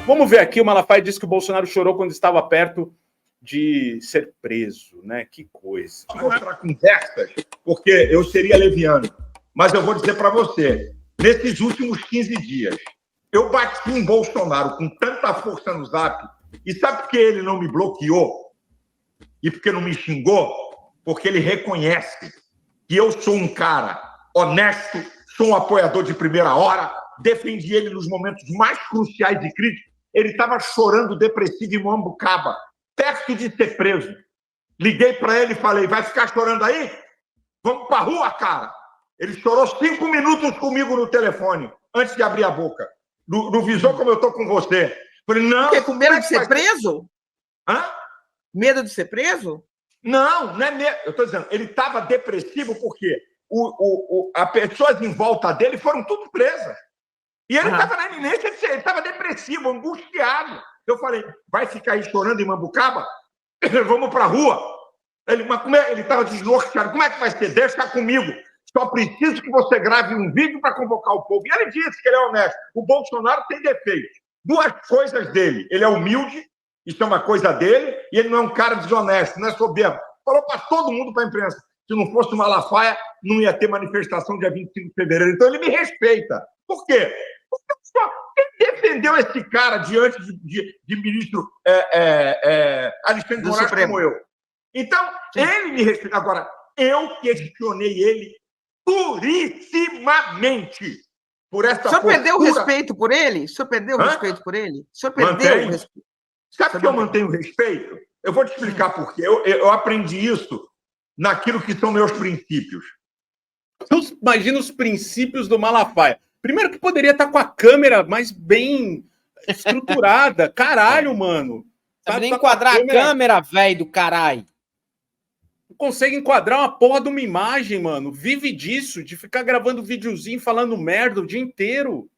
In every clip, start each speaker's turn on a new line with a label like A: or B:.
A: Vamos ver aqui, o Malafaia disse que o Bolsonaro chorou quando estava perto de ser preso, né? Que coisa.
B: Vou mostrar conversas, porque eu seria leviano. Mas eu vou dizer para você, nesses últimos 15 dias, eu bati em Bolsonaro com tanta força no Zap, e sabe por que ele não me bloqueou? E por que não me xingou? Porque ele reconhece que eu sou um cara honesto, sou um apoiador de primeira hora, defendi ele nos momentos mais cruciais e críticos. Ele estava chorando depressivo em Mambucaba, perto de ser preso. Liguei para ele e falei, vai ficar chorando aí? Vamos para a rua, cara. Ele chorou 5 minutos comigo no telefone, antes de abrir a boca. No visor como eu estou com você. Falei, não...
C: Porque com medo de ser preso?
B: Hã?
C: Medo de ser preso?
B: Não é medo. Eu estou dizendo, ele estava depressivo porque as pessoas em volta dele foram tudo presas. E ele estava na iminência de ser, ele estava depressivo, angustiado. Eu falei, vai ficar aí chorando em Mambucaba? Vamos para a rua. Mas como é? Ele estava desnorteado. Como é que vai ser? Deixa comigo. Só preciso que você grave um vídeo para convocar o povo. E ele disse que ele é honesto. O Bolsonaro tem defeitos. 2 coisas dele. Ele é humilde, isso é uma coisa dele, e ele não é um cara desonesto, não é soberbo. Falou para todo mundo, para a imprensa. Se não fosse o Malafaia, não ia ter manifestação dia 25 de fevereiro. Então ele me respeita. Por quê? Porque só quem defendeu esse cara diante de ministro Alexandre de Moraes como eu. Então, ele me respeita. Agora, eu questionei ele durissimamente por essa postura.
C: O senhor perdeu o respeito por ele? O senhor perdeu o respeito por ele? O senhor perdeu o respeito?
B: Sabe por que eu mantenho o respeito? Eu vou te explicar por quê. Eu aprendi isso naquilo que são meus princípios.
A: Imagina os princípios do Malafaia. Primeiro que poderia estar com a câmera mais bem estruturada. Caralho, mano.
D: Sabe nem enquadrar a câmera, velho do caralho.
A: Não consegue enquadrar uma porra de uma imagem, mano. Vive disso, de ficar gravando videozinho falando merda o dia inteiro.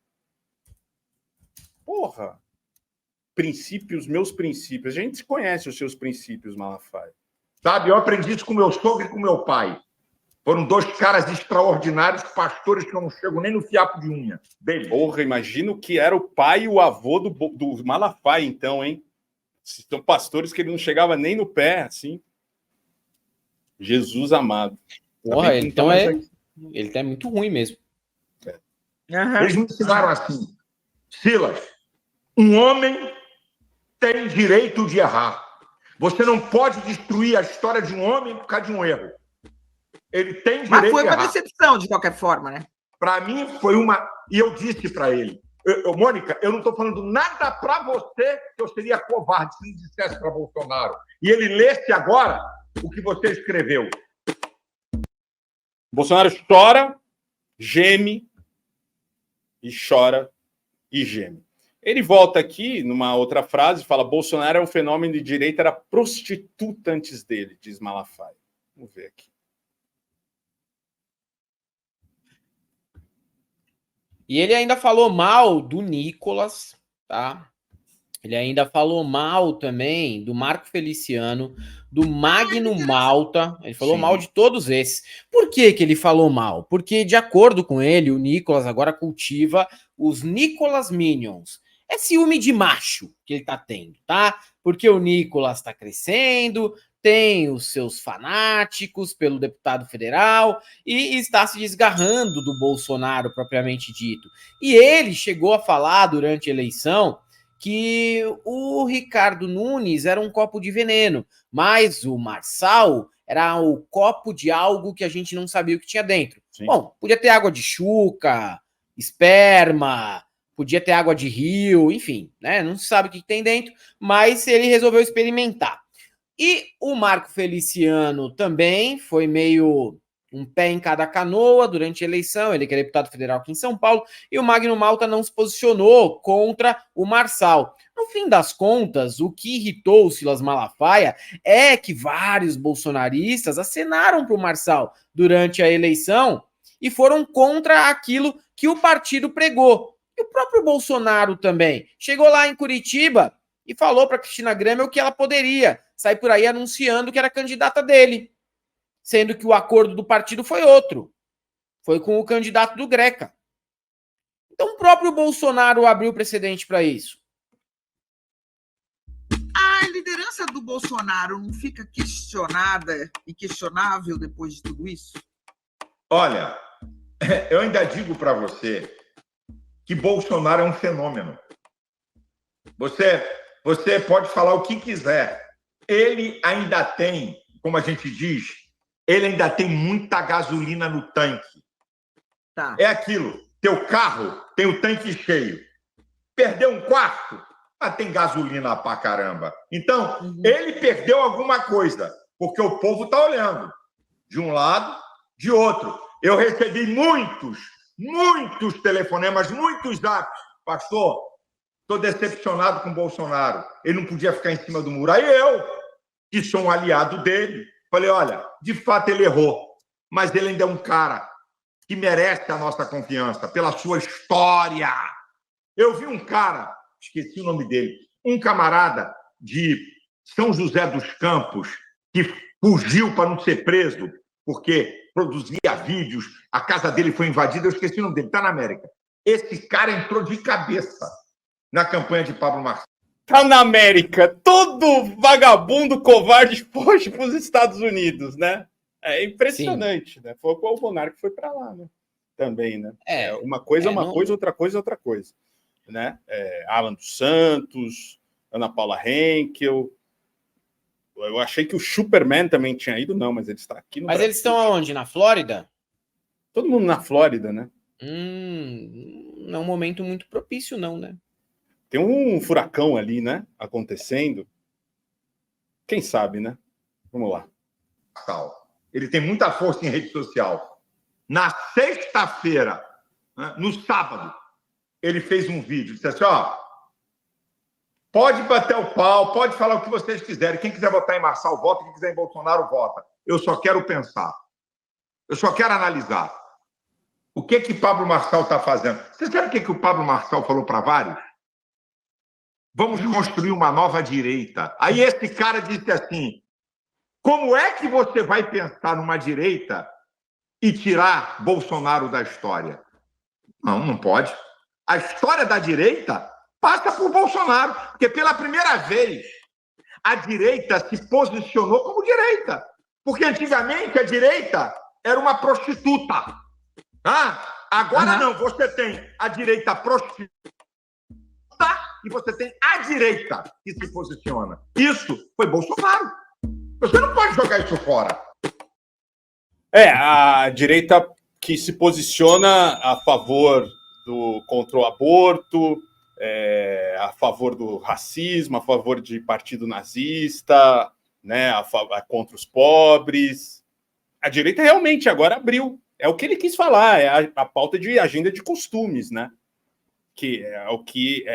A: Porra. Princípios, meus princípios. A gente conhece os seus princípios, Malafaia.
B: Sabe, eu aprendi isso com meu sogro e com meu pai. Foram 2 caras extraordinários, pastores que eu não chego nem no fiapo de unha deles.
A: Porra, imagino que era o pai e o avô do Malafaia, então, hein? São pastores que ele não chegava nem no pé, assim. Jesus amado.
D: Porra, então ele é muito ruim mesmo.
B: Eles me ensinaram assim, Silas, um homem tem direito de errar. Você não pode destruir a história de um homem por causa de um erro. Ele tem direito de errar.
C: Mas foi uma decepção, de qualquer forma, né?
B: Para mim, foi uma... E eu disse para ele, Mônica, eu não estou falando nada para você que eu seria covarde se não dissesse para Bolsonaro. E ele lesse agora o que você escreveu.
A: Bolsonaro chora, geme, e chora e geme. Ele volta aqui numa outra frase, fala: Bolsonaro é um fenômeno de direita, era prostituta antes dele, diz Malafaia. Vamos ver aqui.
D: E ele ainda falou mal do Nicolas, tá? Ele ainda falou mal também do Marco Feliciano, do Magno Malta. Ele falou mal de todos esses. Por que que ele falou mal? Porque, de acordo com ele, o Nicolas agora cultiva os Nicolas Minions. É ciúme de macho que ele tá tendo, tá? Porque o Nicolas tá crescendo, tem os seus fanáticos pelo deputado federal e está se desgarrando do Bolsonaro propriamente dito. E ele chegou a falar durante a eleição que o Ricardo Nunes era um copo de veneno, mas o Marçal era o copo de algo que a gente não sabia o que tinha dentro. Sim. Bom, podia ter água de chuca, esperma, podia ter água de rio, enfim, né? Não se sabe o que tem dentro, mas ele resolveu experimentar. E o Marco Feliciano também foi meio um pé em cada canoa durante a eleição, ele que é deputado federal aqui em São Paulo, e o Magno Malta não se posicionou contra o Marçal. No fim das contas, o que irritou o Silas Malafaia é que vários bolsonaristas acenaram para o Marçal durante a eleição e foram contra aquilo que o partido pregou. E o próprio Bolsonaro também chegou lá em Curitiba e falou para Cristina Grêmio que ela poderia sair por aí anunciando que era candidata dele, sendo que o acordo do partido foi outro. Foi com o candidato do Greca. Então o próprio Bolsonaro abriu precedente para isso.
C: do Bolsonaro não fica questionada e questionável depois de tudo isso?
B: Olha, eu ainda digo para você que Bolsonaro é um fenômeno. Você pode falar o que quiser. Ele ainda tem, como a gente diz, ele ainda tem muita gasolina no tanque.
C: Tá.
B: É aquilo. Teu carro tem o tanque cheio. Perdeu um quarto, mas tem gasolina pra caramba. Então, ele perdeu alguma coisa, porque o povo está olhando. De um lado, de outro. Eu recebi muitos telefonemas, muitos zaps. Pastor, estou decepcionado com o Bolsonaro. Ele não podia ficar em cima do muro. Aí eu, que sou um aliado dele, falei, olha, de fato ele errou, mas ele ainda é um cara que merece a nossa confiança pela sua história. Eu vi um cara, esqueci o nome dele, um camarada de São José dos Campos que fugiu para não ser preso porque produzia vídeos, a casa dele foi invadida, eu esqueci o nome dele, está na América. Esse cara entrou de cabeça na campanha de Pablo Marçal.
A: Tá na América, todo vagabundo covarde foge para os Estados Unidos, né? É impressionante, Sim. Né? Foi o Bolsonaro que foi para lá, né? Também, né? Uma coisa, outra coisa, outra coisa. Né? Alan dos Santos, Ana Paula Henkel. Eu achei que o Superman também tinha ido, não, mas ele está aqui no
D: Mas
A: Brasil.
D: Eles estão aonde? Na Flórida?
A: Todo mundo na Flórida, né?
D: Não é um momento muito propício, não, né?
A: Tem um furacão ali, né? Acontecendo. Quem sabe, né? Vamos lá.
B: Ele tem muita força em rede social. Na sexta-feira, né, no sábado, ele fez um vídeo. Disse assim, ó, pode bater o pau, pode falar o que vocês quiserem. Quem quiser votar em Marçal, vota. Quem quiser em Bolsonaro, vota. Eu só quero pensar. Eu só quero analisar. O que Pablo Marçal está fazendo? Você sabe o que o Pablo Marçal falou para vários? Vamos construir uma nova direita. Aí esse cara disse assim, como é que você vai pensar numa direita e tirar Bolsonaro da história? Não pode. A história da direita passa por Bolsonaro, porque pela primeira vez a direita se posicionou como direita. Porque antigamente a direita era uma prostituta. Agora não, você tem a direita prostituta e você tem a direita que se posiciona. Isso foi Bolsonaro. Você não pode jogar isso fora.
A: A direita que se posiciona a favor contra o aborto, a favor do racismo, a favor de partido nazista, né, contra os pobres. A direita realmente agora abriu. É o que ele quis falar, é a pauta de agenda de costumes, né? Que é o que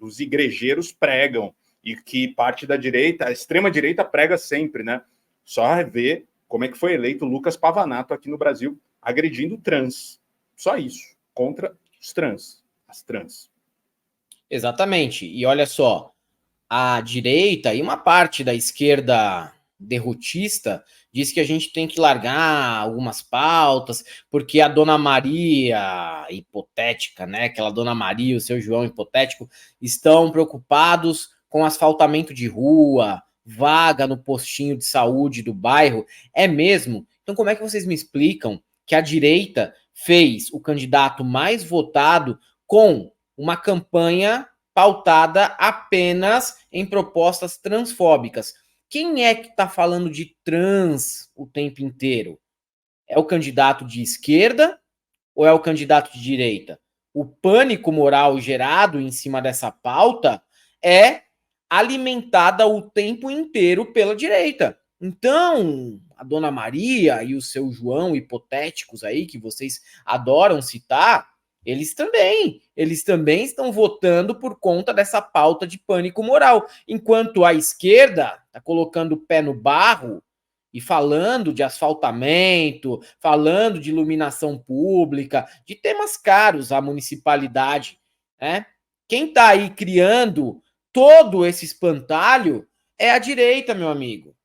A: os igrejeiros pregam e que parte da direita, a extrema-direita prega sempre, né? Só ver como é que foi eleito Lucas Pavanato aqui no Brasil, agredindo trans. Só isso, contra os trans, as trans.
D: Exatamente. E olha só, a direita e uma parte da esquerda derrotista diz que a gente tem que largar algumas pautas, porque a Dona Maria hipotética, né? Aquela Dona Maria e o seu João hipotético estão preocupados com asfaltamento de rua, vaga no postinho de saúde do bairro. É mesmo? Então como é que vocês me explicam que a direita fez o candidato mais votado com uma campanha pautada apenas em propostas transfóbicas? Quem é que está falando de trans o tempo inteiro? É o candidato de esquerda ou é o candidato de direita? O pânico moral gerado em cima dessa pauta é alimentada o tempo inteiro pela direita. Então, a Dona Maria e o seu João hipotéticos aí, que vocês adoram citar, eles também estão votando por conta dessa pauta de pânico moral, enquanto a esquerda está colocando o pé no barro e falando de asfaltamento, falando de iluminação pública, de temas caros à municipalidade, né? Quem está aí criando todo esse espantalho é a direita, meu amigo.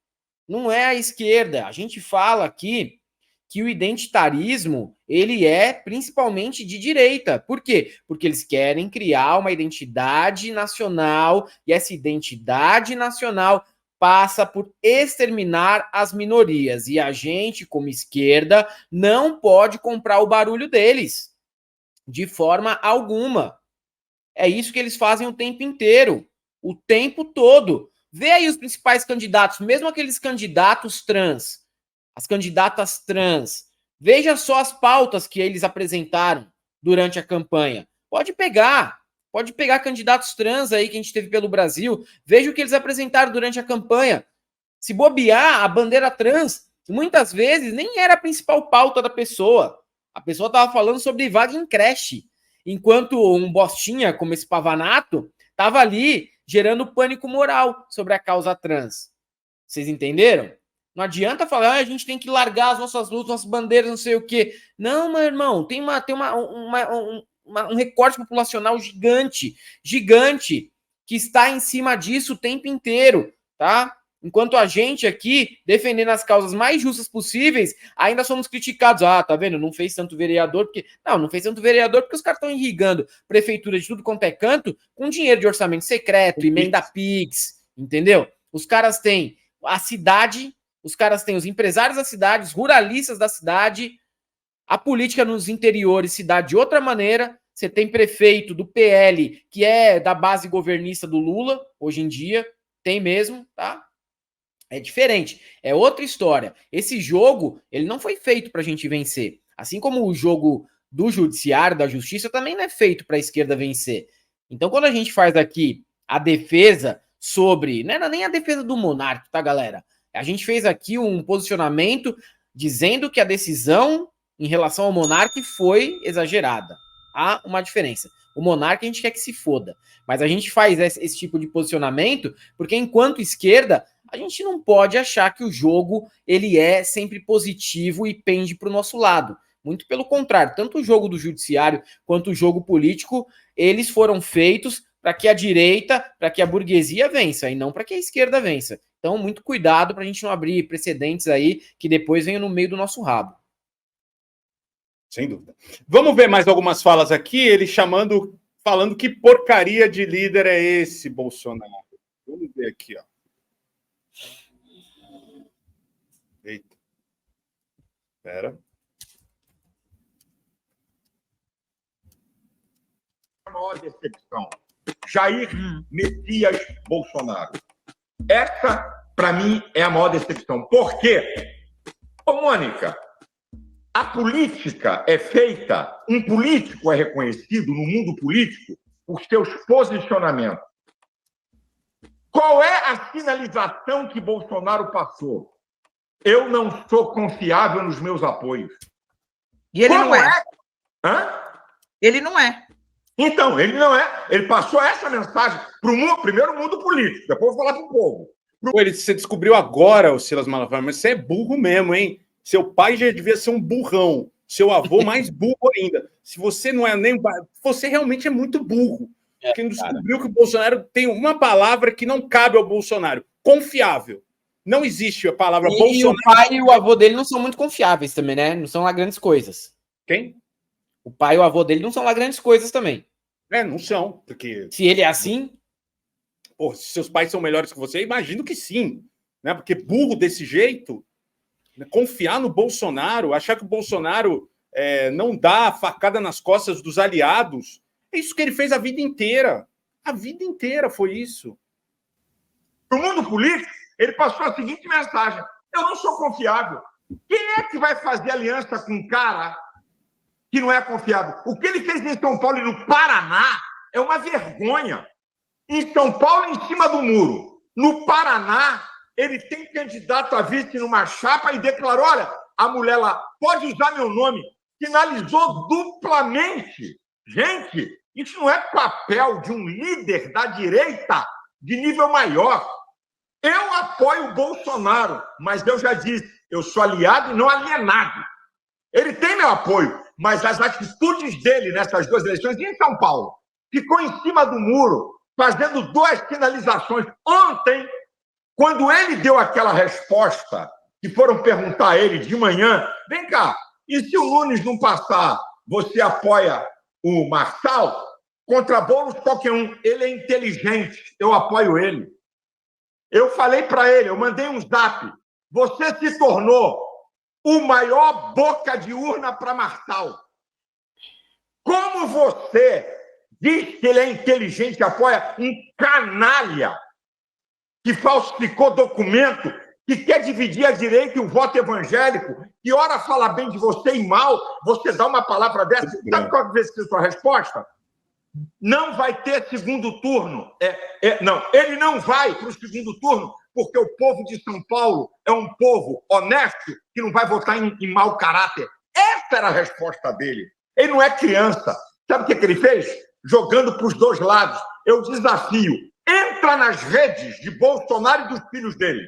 D: Não é a esquerda. A gente fala aqui que o identitarismo, ele é principalmente de direita. Por quê? Porque eles querem criar uma identidade nacional, e essa identidade nacional passa por exterminar as minorias. E a gente, como esquerda, não pode comprar o barulho deles, de forma alguma. É isso que eles fazem o tempo inteiro, o tempo todo. Vê aí os principais candidatos, mesmo aqueles candidatos trans, as candidatas trans. Veja só as pautas que eles apresentaram durante a campanha. Pode pegar candidatos trans aí que a gente teve pelo Brasil. Veja o que eles apresentaram durante a campanha. Se bobear, a bandeira trans, muitas vezes, nem era a principal pauta da pessoa. A pessoa estava falando sobre vaga em creche, enquanto um bostinha como esse Pavanato estava ali gerando pânico moral sobre a causa trans. Vocês entenderam? Não adianta falar, a gente tem que largar as nossas lutas, nossas bandeiras, não sei o quê. Não, meu irmão, tem um recorte populacional gigante, que está em cima disso o tempo inteiro, tá? Enquanto a gente aqui, defendendo as causas mais justas possíveis, ainda somos criticados. Ah, tá vendo? Não fez tanto vereador, porque... Não fez tanto vereador porque os caras estão irrigando prefeitura de tudo quanto é canto com dinheiro de orçamento secreto, emenda PIX, entendeu? Os caras têm a cidade, os caras têm os empresários da cidade, os ruralistas da cidade, a política nos interiores se dá de outra maneira. Você tem prefeito do PL, que é da base governista do Lula, hoje em dia, tem mesmo, tá? É diferente, é outra história. Esse jogo, ele não foi feito pra gente vencer. Assim como o jogo do judiciário, da justiça, também não é feito pra esquerda vencer. Então, quando a gente faz aqui a defesa sobre... Não era nem a defesa do monarca, tá, galera? A gente fez aqui um posicionamento dizendo que a decisão em relação ao monarca foi exagerada. Há uma diferença. O monarca a gente quer que se foda. Mas a gente faz esse tipo de posicionamento porque, enquanto esquerda, a gente não pode achar que o jogo ele é sempre positivo e pende para o nosso lado. Muito pelo contrário, tanto o jogo do judiciário quanto o jogo político, eles foram feitos para que a direita, para que a burguesia vença, e não para que a esquerda vença. Então, muito cuidado para a gente não abrir precedentes aí que depois venham no meio do nosso rabo.
A: Sem dúvida. Vamos ver mais algumas falas aqui, ele falando que porcaria de líder é esse, Bolsonaro. Vamos ver aqui, ó. Eita. Espera.
B: A maior decepção. Jair Messias Bolsonaro. Essa, para mim, é a maior decepção. Por quê? Ô, Mônica, a política é feita, um político é reconhecido no mundo político por seus posicionamentos. Qual é a sinalização que Bolsonaro passou? Eu não sou confiável nos meus apoios.
C: E ele não é.
B: Hã?
C: Ele não é.
B: Então, ele não é. Ele passou essa mensagem para o mundo, primeiro o mundo político, depois eu vou falar para o povo.
A: Você descobriu agora, o Silas Malafaia, mas você é burro mesmo, hein? Seu pai já devia ser um burrão. Seu avô mais burro ainda. Se você não é nem... Você realmente é muito burro. Porque descobriu que o Bolsonaro tem uma palavra que não cabe ao Bolsonaro. Confiável. Não existe a palavra Bolsonaro.
D: E o pai e o avô dele não são muito confiáveis também, né? Não são lá grandes coisas.
A: Quem?
D: O pai e o avô dele não são lá grandes coisas também.
A: Não são. Porque...
D: Se ele é assim...
A: Pô, se seus pais são melhores que você, imagino que sim. Né? Porque burro desse jeito... Confiar no Bolsonaro, achar que o Bolsonaro não dá facada nas costas dos aliados, é isso que ele fez a vida inteira. A vida inteira foi isso.
B: No mundo político, ele passou a seguinte mensagem: eu não sou confiável. Quem é que vai fazer aliança com um cara que não é confiável? O que ele fez em São Paulo e no Paraná é uma vergonha. Em São Paulo, em cima do muro. No Paraná, ele tem candidato a vice numa chapa e declarou: olha, a mulher lá pode usar meu nome. Finalizou duplamente. Gente, isso não é papel de um líder da direita de nível maior. Eu apoio o Bolsonaro, mas eu já disse, eu sou aliado e não alienado. Ele tem meu apoio, mas as atitudes dele nessas duas eleições, e em São Paulo, ficou em cima do muro, fazendo duas sinalizações. Ontem, quando ele deu aquela resposta que foram perguntar a ele de manhã, vem cá, e se o Nunes não passar, você apoia o Marçal? Contra Boulos, qualquer um. Ele é inteligente, eu apoio ele. Eu falei para ele, eu mandei um zap, você se tornou o maior boca de urna para Marçal. Como você diz que ele é inteligente e apoia um canalha que falsificou documento, que quer dividir a direita e o voto evangélico, que ora fala bem de você e mal, você dá uma palavra dessa, sabe qual vai ser a sua resposta? Não vai ter segundo turno. Não, ele não vai para o segundo turno, porque o povo de São Paulo é um povo honesto que não vai votar em mau caráter. Essa era a resposta dele. Ele não é criança. Sabe o que ele fez? Jogando para os dois lados. Eu desafio. Entra nas redes de Bolsonaro e dos filhos dele.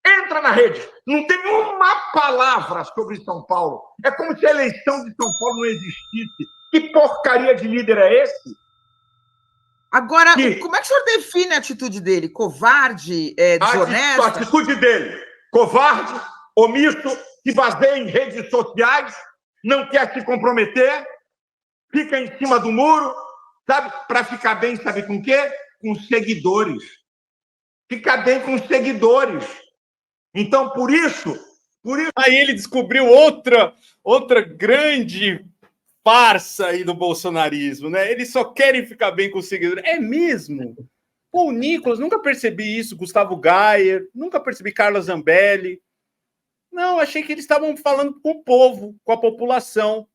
B: Entra na rede. Não tem uma palavra sobre São Paulo. É como se a eleição de São Paulo não existisse. Que porcaria de líder é esse?
C: Agora, como é que o senhor define a atitude dele? Covarde, desonesto?
B: A atitude dele, covarde, omisso, se baseia em redes sociais, não quer se comprometer, fica em cima do muro, sabe? Para ficar bem, sabe com o quê? Com seguidores. Fica bem com seguidores. Então, por isso...
A: Aí ele descobriu outra grande farsa aí do bolsonarismo, né? Eles só querem ficar bem com os seguidores. É mesmo? Pô, o Nicolas, nunca percebi isso. Gustavo Gayer, nunca percebi Carla Zambelli. Não, achei que eles estavam falando com o povo, com a população.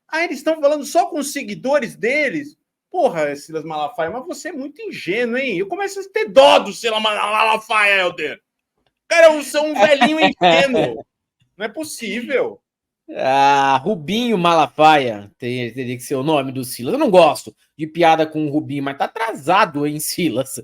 A: Ah, eles estão falando só com os seguidores deles? Porra, Silas Malafaia, mas você é muito ingênuo, hein? Eu começo a ter dó do Silas Malafaia, Helder. Cara, eu sou um velhinho ingênuo. Não é possível.
D: Rubinho Malafaia teria que ser o nome do Silas. Eu não gosto de piada com o Rubinho, mas tá atrasado, hein, Silas? Se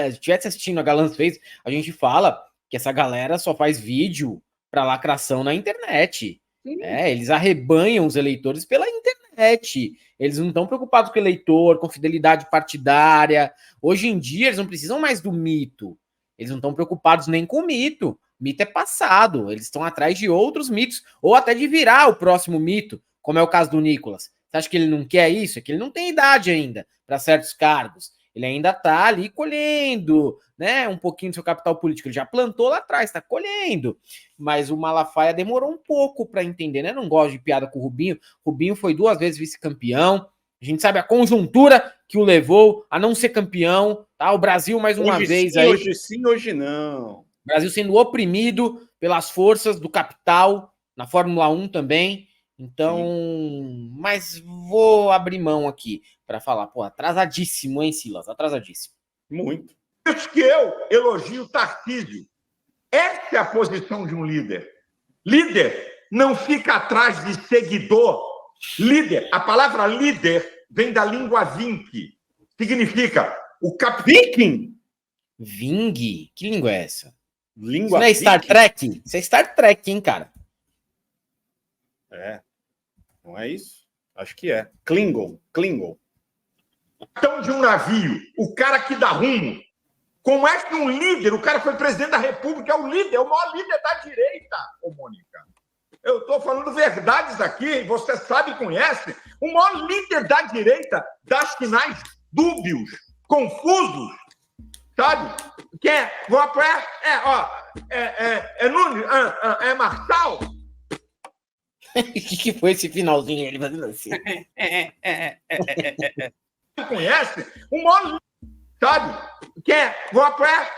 D: estivesse assistindo a Galãs Fez, a gente fala que essa galera só faz vídeo para lacração na internet. Eles arrebanham os eleitores pela internet. Eles não estão preocupados com o eleitor, com fidelidade partidária. Hoje em dia, eles não precisam mais do mito. Eles não estão preocupados nem com o mito. Mito é passado, eles estão atrás de outros mitos, ou até de virar o próximo mito, como é o caso do Nicolas. Você acha que ele não quer isso? É que ele não tem idade ainda para certos cargos. Ele ainda está ali colhendo, né, um pouquinho do seu capital político. Ele já plantou lá atrás, está colhendo. Mas o Malafaia demorou um pouco para entender, né? Não gosto de piada com o Rubinho. Rubinho foi 2 vezes vice-campeão. A gente sabe a conjuntura que o levou a não ser campeão. Tá? O Brasil, mais uma vez
A: sim,
D: aí.
A: Hoje sim, hoje não.
D: O Brasil sendo oprimido pelas forças do capital, na Fórmula 1 também. Então, mas vou abrir mão aqui para falar. Pô, atrasadíssimo, hein, Silas? Atrasadíssimo.
A: Muito.
B: Por isso que eu elogio Tarcísio. Essa é a posição de um líder. Líder não fica atrás de seguidor. Líder, a palavra líder vem da língua vinque. Significa o
A: Viking?
D: Ving? Que língua é essa?
A: Língua
D: Isso não é Star Trek? Isso é Star Trek, hein, cara?
A: Não é isso? Acho que é. Klingon.
B: Capitão de um navio, o cara que dá rumo. Como é que um líder, o cara foi presidente da República, é o líder, é o maior líder da direita, ô Mônica. Eu estou falando verdades aqui, você sabe e conhece. O maior líder da direita dá sinais dúbios, confusos, sabe? Quem é? Vou apoiar? Nunes? É Marçal?
D: O que foi esse finalzinho ele fazendo assim?
B: Conhece? O maior líder, sabe? Quem é? Vou apoiar?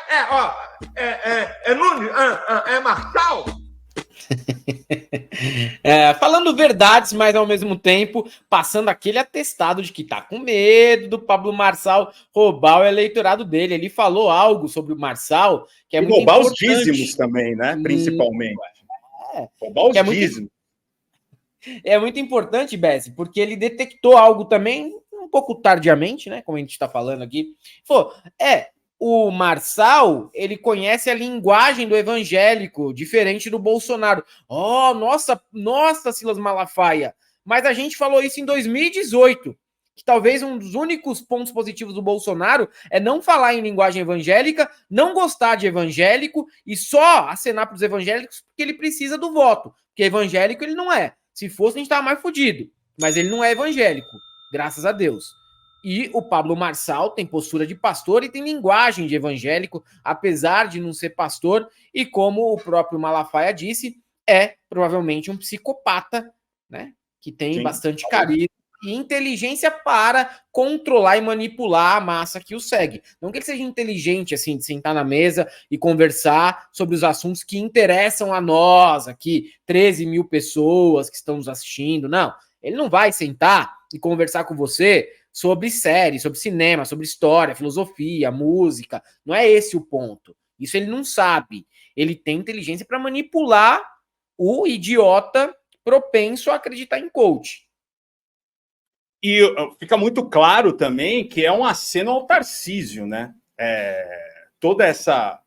B: Nunes? É Marçal?
D: Falando verdades, mas ao mesmo tempo passando aquele atestado de que tá com medo do Pablo Marçal roubar o eleitorado dele. Ele falou algo sobre o Marçal que é muito
A: roubar
D: importante.
A: Os dízimos também, né? Principalmente. Roubar os dízimos.
D: É muito importante, Bessi, porque ele detectou algo também um pouco tardiamente, né? Como a gente está falando aqui. Falou, o Marçal, ele conhece a linguagem do evangélico, diferente do Bolsonaro. Nossa, Silas Malafaia. Mas a gente falou isso em 2018. que talvez um dos únicos pontos positivos do Bolsonaro é não falar em linguagem evangélica, não gostar de evangélico e só acenar para os evangélicos porque ele precisa do voto. Porque evangélico ele não é. Se fosse, a gente estava mais fodido. Mas ele não é evangélico, graças a Deus. E o Pablo Marçal tem postura de pastor e tem linguagem de evangélico, apesar de não ser pastor. E como o próprio Malafaia disse, é provavelmente um psicopata, né? Que tem bastante carisma e inteligência para controlar e manipular a massa que o segue. Não que ele seja inteligente, assim, de sentar na mesa e conversar sobre os assuntos que interessam a nós aqui, 13 mil pessoas que estão nos assistindo. Não, ele não vai sentar e conversar com você sobre série, sobre cinema, sobre história, filosofia, música. Não é esse o ponto. Isso ele não sabe. Ele tem inteligência para manipular o idiota propenso a acreditar em coach.
A: E fica muito claro também que é um aceno ao Tarcísio, né? Toda essa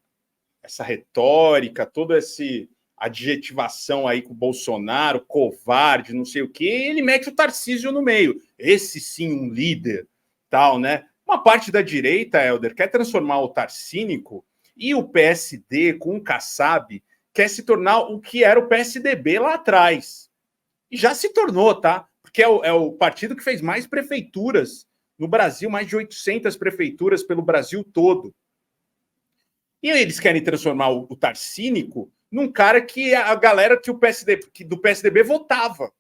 A: retórica, toda essa adjetivação aí com o Bolsonaro, covarde, não sei o quê, ele mete o Tarcísio no meio. Esse sim, um líder, tal, né? Uma parte da direita, Helder, quer transformar o Tarcínico e o PSD com o Kassab quer se tornar o que era o PSDB lá atrás. E já se tornou, tá? Porque é o partido que fez mais prefeituras no Brasil, mais de 800 prefeituras pelo Brasil todo. E eles querem transformar o Tarcínico num cara que a galera que do PSDB votava.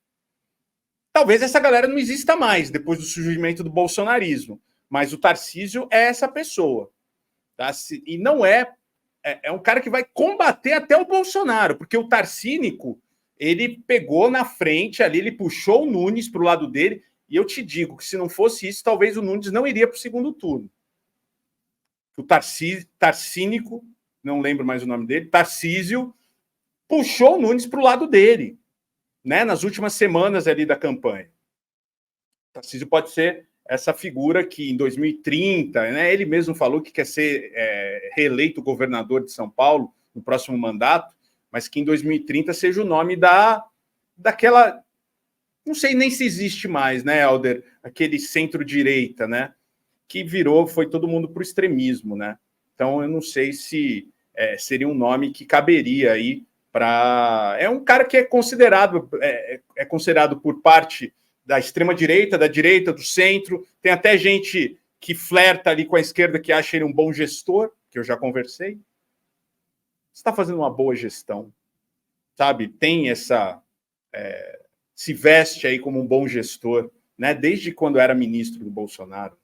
A: Talvez essa galera não exista mais depois do surgimento do bolsonarismo, mas o Tarcísio é essa pessoa. Tá? E não é um cara que vai combater até o Bolsonaro, porque o Tarcínico, ele pegou na frente ali, ele puxou o Nunes para o lado dele, e eu te digo que se não fosse isso, talvez o Nunes não iria para o segundo turno. O Tarcínico, não lembro mais o nome dele, Tarcísio, puxou o Nunes para o lado dele, né, nas últimas semanas ali da campanha. O Tarcísio pode ser essa figura que em 2030, né, ele mesmo falou que quer ser reeleito governador de São Paulo no próximo mandato, mas que em 2030 seja o nome daquela... Não sei nem se existe mais, né, Helder? Aquele centro-direita, né? Que foi todo mundo para o extremismo, né? Então, eu não sei se seria um nome que caberia aí para... É um cara que é considerado por parte da extrema-direita, da direita, do centro. Tem até gente que flerta ali com a esquerda que acha ele um bom gestor, que eu já conversei. Está fazendo uma boa gestão, sabe? Tem se veste aí como um bom gestor, né? Desde quando era ministro do Bolsonaro.